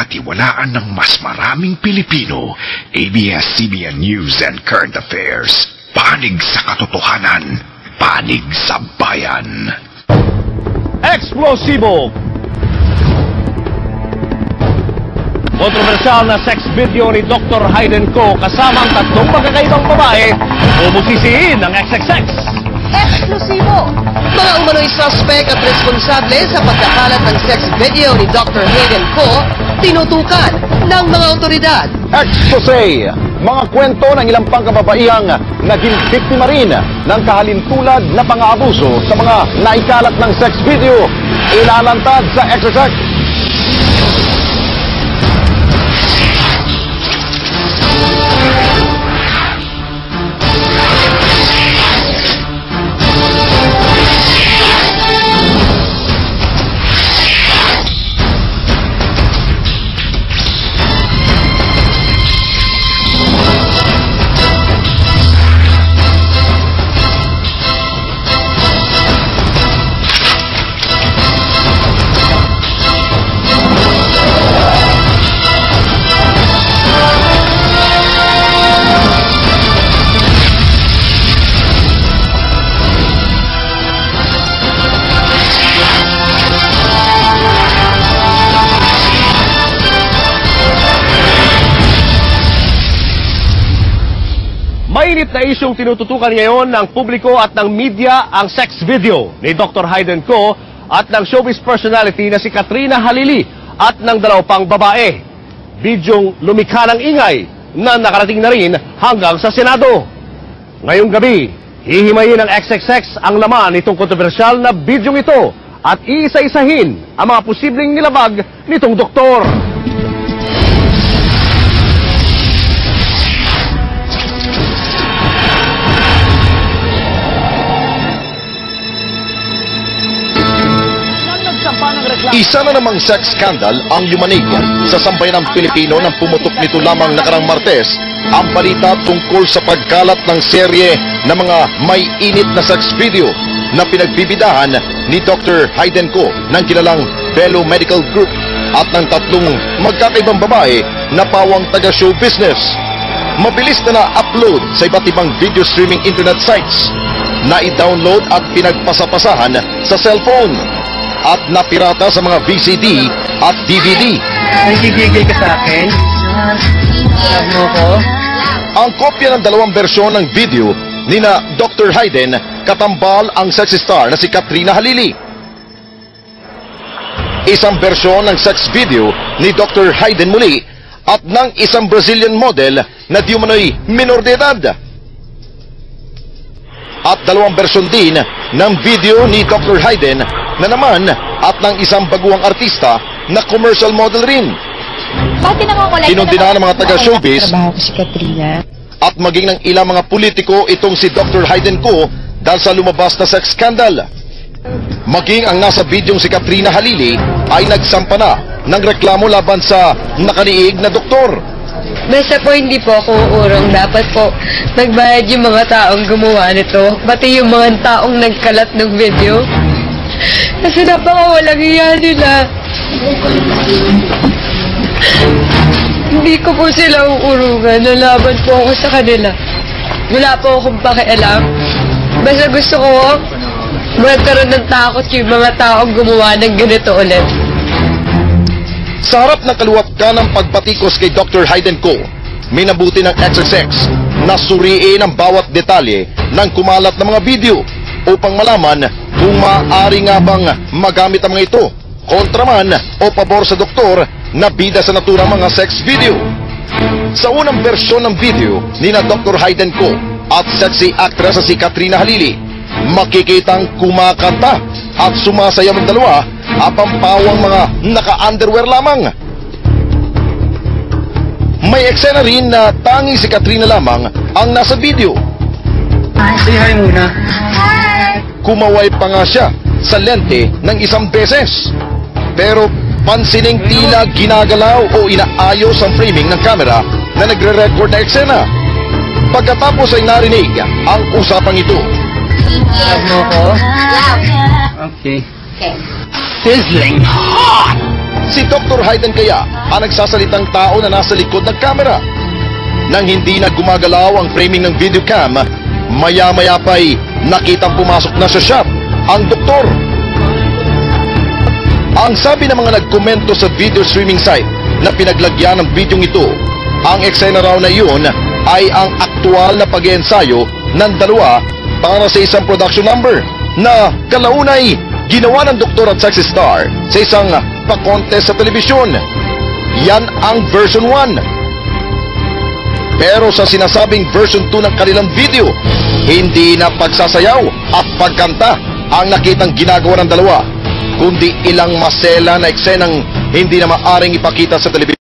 pinagkakatiwalaan ng mas maraming Pilipino. ABS-CBN News and Current Affairs. Panig sa katotohanan. Panig sa bayan. Eksplosibo! Kontrobersyal na sex video ni Dr. Hayden Ko kasama ang tatlong magkakaibang babae bubusisiin ng XXX. Eksklusibo! Mga umano'y suspect at responsable sa pagkakalat ng sex video ni Dr. Hayden Ko, tinutukan ng mga otoridad. Expose! Mga kwento ng ilang pang kababaihang naging biktima rin ng kahalintulad na pang-aabuso sa mga naikalat ng sex video. Ilalantad sa XXX. Mainit na isyong tinututukan ngayon ng publiko at ng media ang sex video ni Dr. Hayden Ko at ng showbiz personality na si Katrina Halili at ng dalaw pang babae. Bidyong lumikha ng ingay na nakarating na rin hanggang sa Senado. Ngayong gabi, hihimayin ng XXX ang laman nitong kontrobersyal na bidyong ito at iisa-isahin ang mga posibleng nilabag nitong doktor. Isa na namang sex scandal ang yumanig sa sambayan ng Pilipino nang pumutok nito lamang nakarang Martes ang balita tungkol sa pagkalat ng serye ng mga may init na sex video na pinagbibidahan ni Dr. Hayden Ko ng kilalang Bello Medical Group at ng tatlong magkakaibang babae na pawang taga-show business. Mabilis na na-upload sa iba't ibang video streaming internet sites, na i-download at pinagpasapasahan sa cellphone at napirata sa mga VCD at DVD. Nagigigil ka sa akin? Alam mo ko? Ang kopya ng dalawang bersyon ng video ni na Dr. Hayden, katambal ang sexy star na si Katrina Halili. Isang bersyon ng sex video ni Dr. Hayden muli at ng isang Brazilian model na di umano'y minor de edad. At dalawang bersyon din ng video ni Dr. Hayden na naman at ng isang baguhang artista na commercial model rin. Kinundina ng mga taga-showbiz si Katrina at maging ng ilang mga politiko itong si Dr. Hayden Ko dahil sa lumabas na sex scandal. Maging ang nasa bidyong si Katrina Halili ay nagsampa na ng reklamo laban sa nakaniig na doktor. Basta po hindi po ako uurong. Dapat po nagbayad yung mga taong gumawa nito. Pati yung mga taong nagkalat ng video. Kasi napakawalang iya nila. Hindi ko po sila uurungan. Nalaban po ako sa kanila. Wala po akong pakialam. Basta gusto ko magkaroon ng takot yung mga taong gumawa ng ganito ulit. Sa harap ng kaluwat ka ng pagpatikos kay Dr. Hayden Ko, minabuti ng XXX na suriin ang bawat detalye ng kumalat na mga video upang malaman kung maaari nga bang magamit ang mga ito kontra man o pabor sa doktor na bida sa naturang mga sex video. Sa unang bersyon ng video ni na Dr. Hayden Ko at sexy actress na si Katrina Halili, makikitang kumakanta at sumasayaw ng dalawa at ang pawang mga naka-underwear lamang. May eksena rin na tanging si Katrina lamang ang nasa video. Say hi muna. Kumaway pa nga siya sa lente ng isang beses. Pero pansining tila ginagalaw o inaayos ang framing ng camera na nagre-record na eksena. Pagkatapos ay narinig ang usapang ito. Alam mo ko? Okay. Sizzling hot! Si Dr. Hayden kaya ang nagsasalitang tao na nasa likod ng kamera. Nang hindi na gumagalaw ang framing ng videocam, maya-maya pa'y nakitang pumasok na sa shop ang doktor. Ang sabi ng mga nagkomento sa video streaming site na pinaglagyan ng videong ito, ang eksena raw na iyon ay ang aktual na pag-iensayo ng dalawa para sa isang production number na kalaunay ginawa ng doktor at sexy star sa isang pa-contest sa telebisyon. Yan ang version 1. Pero sa sinasabing version 2 ng kanilang video, hindi na pagsasayaw at pagkanta ang nakitang ginagawa ng dalawa, kundi ilang masela na eksenang hindi na maaring ipakita sa telebisyon.